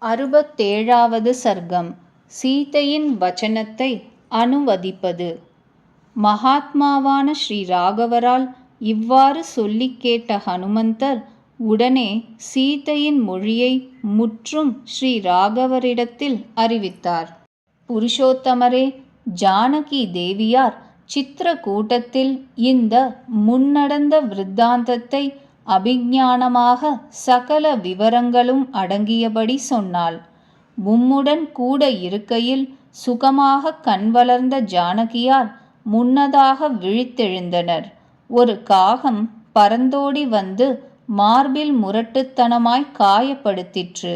67வது சர்க்கம். சீதையின் வசனத்தை அனுவதிப்பது. மகாத்மாவான ஸ்ரீ ராகவரால் இவ்வாறு சொல்லிக் கேட்ட ஹனுமந்தர் உடனே சீதையின் மொழியை முற்றும் ஸ்ரீ ராகவரிடத்தில் அறிவித்தார். புருஷோத்தமரே, ஜானகி தேவியார் சித்திரக்கூட்டத்தில் இந்த முன்னடந்த விருத்தாந்தத்தை அபிஞானமாக சகல விவரங்களும் அடங்கியபடி சொன்னாள். உம்முடன் கூட இருக்கையில் சுகமாக கண் வளர்ந்த ஜானகியார் முன்னதாக விழித்தெழுந்தனர். ஒரு காகம் பறந்தோடி வந்து மார்பில் முரட்டுத்தனமாய் காயப்படுத்திற்று.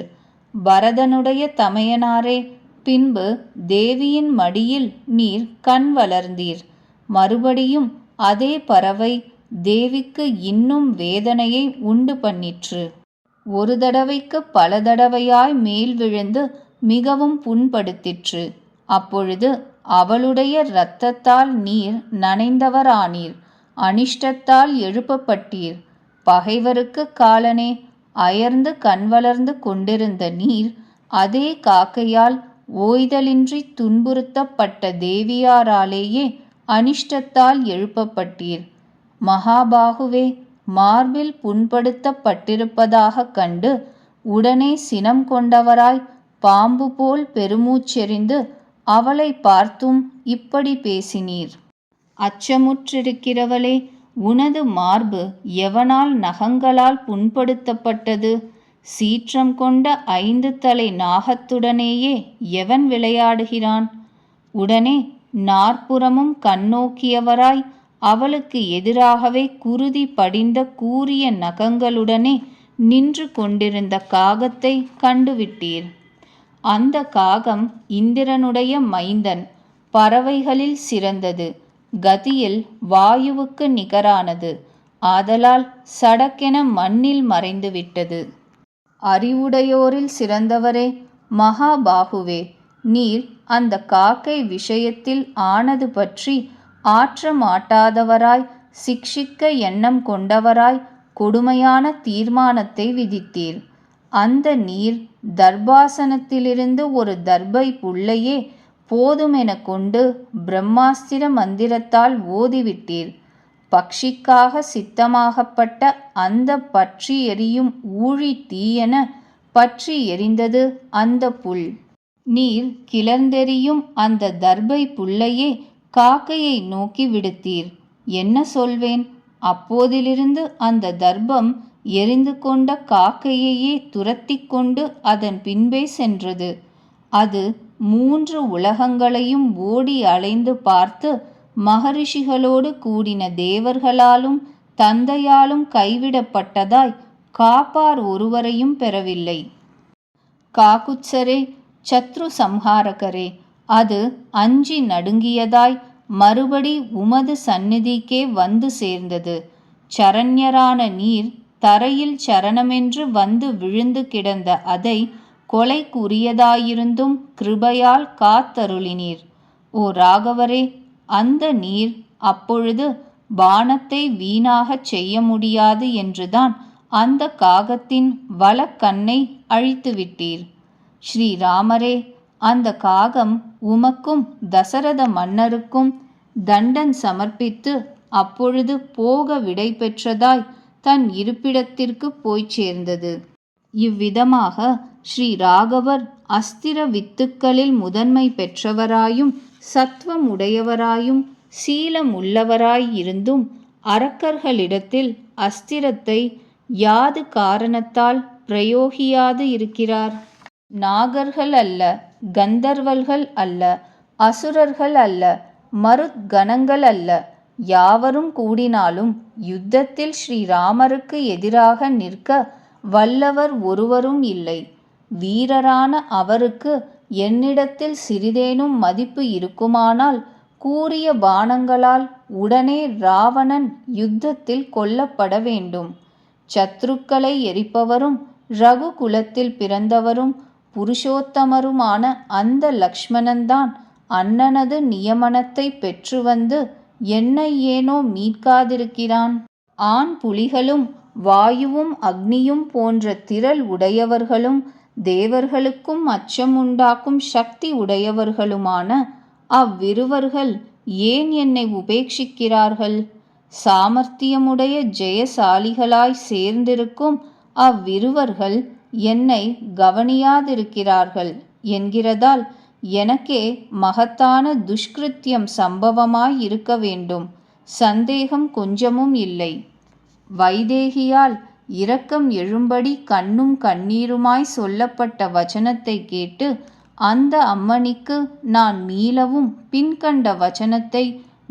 பரதனுடைய தமையனாரே, பின்பு தேவியின் மடியில் நீர் கண் வளர்ந்தீர். மறுபடியும் அதே பறவை தேவிக்கு இன்னும் வேதனையை உண்டு பண்ணிற்று. ஒரு தடவைக்கு பல தடவையாய் மேல் விழுந்து மிகவும் புண்படுத்திற்று. அப்பொழுது அவளுடைய இரத்தத்தால் நீர் நனைந்தவரானீர். அனிஷ்டத்தால் எழுப்பப்பட்டீர். பகைவருக்கு காலனே, அயர்ந்து கண் வளர்ந்து கொண்டிருந்த நீர் அதே காக்கையால் ஓய்தலின்றி துன்புறுத்தப்பட்ட தேவியாராலேயே அனிஷ்டத்தால் எழுப்பப்பட்டீர். மகாபாகுவே, மார்பில் புண்படுத்தப்பட்டிருப்பதாக கண்டு உடனே சினம் கொண்டவராய் பாம்பு போல் பெருமூச்செறிந்து அவளை பார்த்தும் இப்படி பேசினீர். அச்சமுற்றிருக்கிறவளே, உனது மார்பு எவனால் நகங்களால் புண்படுத்தப்பட்டது? சீற்றம் கொண்ட 5 தலை நாகத்துடனேயே எவன் விளையாடுகிறான்? உடனே நாற்புறமும் கண்ணோக்கியவராய் அவளுக்கு எதிராகவே குருதி படிந்த கூரிய நகங்களுடனே நின்று கொண்டிருந்த காகத்தை கண்டுவிட்டீர். அந்த காகம் இந்திரனுடைய மைந்தன், பறவைகளில் சிறந்தது, கதியில் வாயுவுக்கு நிகரானது. ஆதலால் சடக்கென மண்ணில் மறைந்துவிட்டது. அறிவுடையோரில் சிறந்தவரே, மகாபாகுவே, நீர் அந்த காக்கை விஷயத்தில் ஆனது பற்றி ஆற்ற மாட்டாதவராய், சிக்ஷிக்க எண்ணம் கொண்டவராய் கொடுமையான தீர்மானத்தை விதித்தீர். அந்த நீர் தர்பாசனத்திலிருந்து ஒரு தர்பை புல்லையே போதுமென கொண்டு பிரம்மாஸ்திர மந்திரத்தால் ஓதிவிட்டீர். பக்ஷிக்காக சித்தமாகப்பட்ட அந்த பற்றி எரியும் ஊழி தீயென பற்றி எரிந்தது அந்த புல். நீர் கிளர்ந்தெறியும் அந்த தர்பை புல்லையே காக்கையை நோக்கி விடுத்தீர். என்ன சொல்வேன்? அப்போதிலிருந்து அந்த தர்பம் எரிந்து கொண்ட காக்கையையே துரத்தி கொண்டு அதன் பின்பே சென்றது. அது 3 உலகங்களையும் ஓடி அலைந்து பார்த்து மகரிஷிகளோடு கூடின தேவர்களாலும் தந்தையாலும் கைவிடப்பட்டதாய் காப்பார் ஒருவரையும் பெறவில்லை. காகுத்சரே, சத்ரு சம்ஹாரகரே, அது அஞ்சி நடுங்கியதாய் மறுபடி உமது சந்நிதிக்கே வந்து சேர்ந்தது. சரண்யரான நீர் தரையில் சரணமென்று வந்து விழுந்து கிடந்த அதை கொலைக்குரியதாயிருந்தும் கிருபையால் காத்தருளினீர். ஓ ராகவரே, அந்த நீர் அப்பொழுது பானத்தை வீணாகச் செய்ய முடியாது என்றுதான் அந்த காகத்தின் வலக்கண்ணை அழித்துவிட்டீர். ஸ்ரீராமரே, அந்த காகம் உமக்கும் தசரத மன்னருக்கும் தண்டன் சமர்ப்பித்து அப்பொழுது போக விடை பெற்றதாய் தன் இருப்பிடத்திற்கு போய்ச் சேர்ந்தது. இவ்விதமாக ஸ்ரீ ராகவர் அஸ்திர வித்துக்களில் முதன்மை பெற்றவராயும் சத்துவம் உடையவராயும் சீலம் உள்ளவராயிருந்தும் அரக்கர்களிடத்தில் அஸ்திரத்தை யாது காரணத்தால் பிரயோகியாது இருக்கிறார்? நாகர்கள் அல்ல, கந்தர்வர்கள் அல்ல, அசுரர்கள் அல்ல, மருத்கணங்கள் அல்ல, யாவரும் கூடினாலும் யுத்தத்தில் ஸ்ரீராமருக்கு எதிராக நிற்க வல்லவர் ஒருவரும் இல்லை. வீரரான அவருக்கு என்னிடத்தில் சிறிதேனும் மதிப்பு இருக்குமானால் கூரிய பாணங்களால் உடனே ராவணன் யுத்தத்தில் கொல்லப்பட வேண்டும். சத்ருக்களை எரிப்பவரும் ரகு குலத்தில் பிறந்தவரும் புருஷோத்தமருமான அந்த லக்ஷ்மணன்தான் அண்ணனது நியமனத்தை பெற்று வந்து என்னை ஏனோ மீட்காதிருக்கிறான். ஆண் புலிகளும் வாயுவும் அக்னியும் போன்ற திரள் உடையவர்களும் தேவர்களுக்கும் அச்சம் உண்டாக்கும் சக்தி உடையவர்களுமான அவ்விருவர்கள் ஏன் என்னை உபேட்சிக்கிறார்கள்? சாமர்த்தியமுடைய ஜெயசாலிகளாய் சேர்ந்திருக்கும் அவ்விருவர்கள் என்னை கவனியாதிருக்கிறார்கள் என்கிறதால் எனக்கே மகத்தான துஷ்கிருத்தியம் சம்பவமாய் இருக்க வேண்டும். சந்தேகம் கொஞ்சமும் இல்லை. வைதேகியால் இரக்கம் எழும்படி கண்ணும் கண்ணீருமாய் சொல்லப்பட்ட வச்சனத்தை கேட்டு அந்த அம்மணிக்கு நான் மீளவும் பின்கண்ட வச்சனத்தை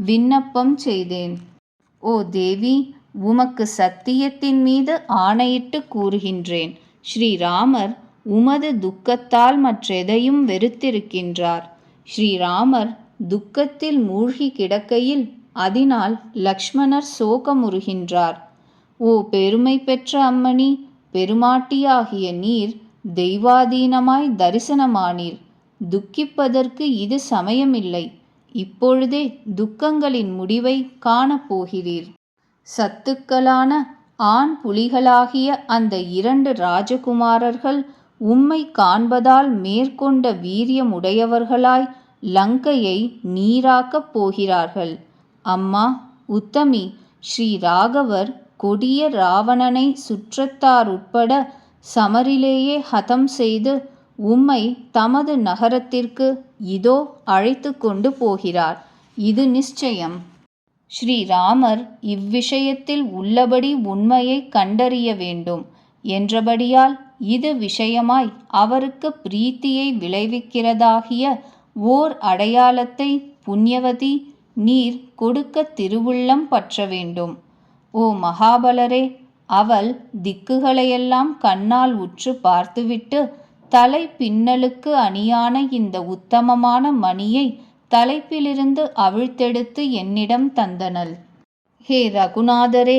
விண்ணப்பம் செய்தேன். ஓ தேவி, உமக்கு சத்தியத்தின் மீது ஆணையிட்டு கூறுகின்றேன், ஸ்ரீராமர் உமது துக்கத்தால் மற்றெதையும் வெறுத்திருக்கின்றார். ஸ்ரீராமர் துக்கத்தில் மூழ்கி கிடக்கையில் அதனால் லக்ஷ்மணர் சோகமுறுகின்றார். ஓ பெருமை பெற்ற அம்மணி, பெருமாட்டியாகிய நீர் தெய்வாதீனமாய் தரிசனமானீர். துக்கிப்பதற்கு இது சமயமில்லை. இப்பொழுதே துக்கங்களின் முடிவை காணப்போகிறீர். சத்துக்களான ஆண் புலிகளாகிய அந்த 2 ராஜகுமாரர்கள் உம்மை காண்பதால் மேற்கொண்ட வீரியமுடையவர்களாய் லங்கையை நீராக்கப் போகிறார்கள். அம்மா உத்தமி, ஸ்ரீ ராகவர் கொடிய ராவணனை சுற்றத்தாருட்பட சமரிலேயே ஹதம் செய்து உம்மை தமது நகரத்திற்கு இதோ அழைத்து கொண்டு போகிறார். இது நிச்சயம். ஸ்ரீராமர் இவ்விஷயத்தில் உள்ளபடி உண்மையை கண்டறிய வேண்டும் என்றபடியால் இது விஷயமாய் அவருக்கு பிரீத்தியை விளைவிக்கிறதாகிய ஓர் அடையாளத்தை புண்ணியவதி நீர் கொடுக்க திருவுள்ளம் பற்ற வேண்டும். ஓ மகாபலரே, அவள் திக்குகளையெல்லாம் கண்ணால் உற்று பார்த்துவிட்டு தலை பின்னலுக்கு அணியான இந்த உத்தமமான மணியை தலைப்பிலிருந்து அவிழ்த்தெடுத்து என்னிடம் தந்தனள். ஹே ரகுநாதரே,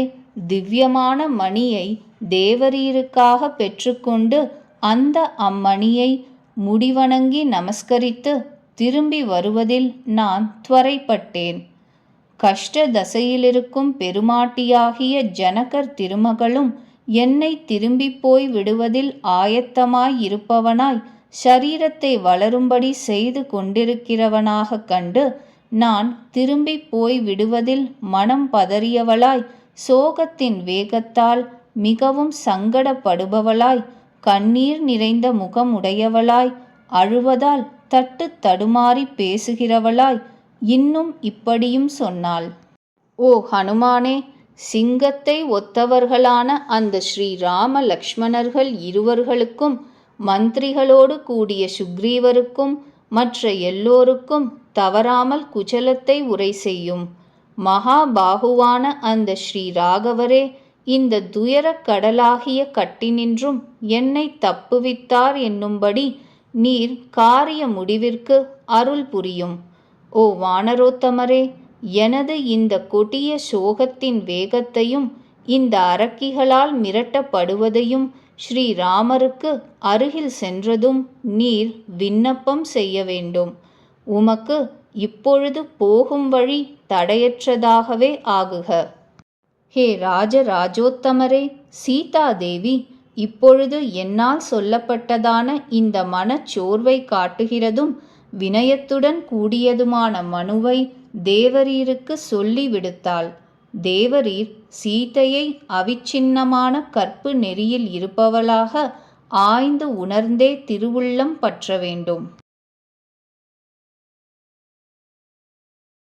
திவ்யமான மணியை தேவரீருக்காக பெற்றுக்கொண்டு அந்த அம்மணியை முடிவணங்கி நமஸ்கரித்து திரும்பி வருவதில் நான் துவரைப்பட்டேன். கஷ்ட தசையிலிருக்கும் பெருமாட்டியாகிய ஜனகர் திருமகளும் என்னை திரும்பி போய் விடுவதில் ஆயத்தமாயிருப்பவனாய் சரீரத்தை வளரும்படி செய்து கொண்டிருக்கிறவனாக கண்டு நான் திரும்பி போய் விடுவதில் மனம் பதறியவளாய் சோகத்தின் வேகத்தால் மிகவும் சங்கடப்படுபவளாய் கண்ணீர் நிறைந்த முகமுடையவளாய் அழுவதால் தட்டு தடுமாறி பேசுகிறவளாய் இன்னும் இப்படியும் சொன்னாள். ஓ ஹனுமானே, சிங்கத்தை ஒத்தவர்களான அந்த ஸ்ரீராம லக்ஷ்மணர்கள் இருவர்களுக்கும் மந்திரிகளோடு கூடிய சுக்ரீவருக்கும் மற்ற எல்லோருக்கும் தவறாமல் குச்சலத்தை உரை செய்யும். மகாபாகுவான அந்த ஸ்ரீராகவரே, இந்த துயரக் கடலாகிய கட்டினின்றும் என்னை தப்புவித்தார் என்னும்படி நீர் காரிய முடிவிற்கு அருள் புரியும். ஓ வானரோத்தமரே, எனது இந்த கொடிய சோகத்தின் வேகத்தையும் இந்த அரக்கிகளால் மிரட்டப்படுவதையும் ஸ்ரீராமருக்கு அருகில் சென்றதும் நீர் விண்ணப்பம் செய்ய வேண்டும். உமக்கு இப்பொழுது போகும் வழி தடையற்றதாகவே ஆகுக. ஹே ராஜராஜோத்தமரே, சீதாதேவி இப்பொழுது என்னால் சொல்லப்பட்டதான இந்த மனச்சோர்வை காட்டுகிறதும் வினயத்துடன் கூடியதுமான மனுவை தேவரீருக்கு சொல்லி விடுத்தாள். தேவரீர் சீதையை அவிச்சின்னமான கற்பு நெறியில் இருப்பவளாக ஆய்ந்து உணர்ந்தே திருவுள்ளம் பற்ற வேண்டும்.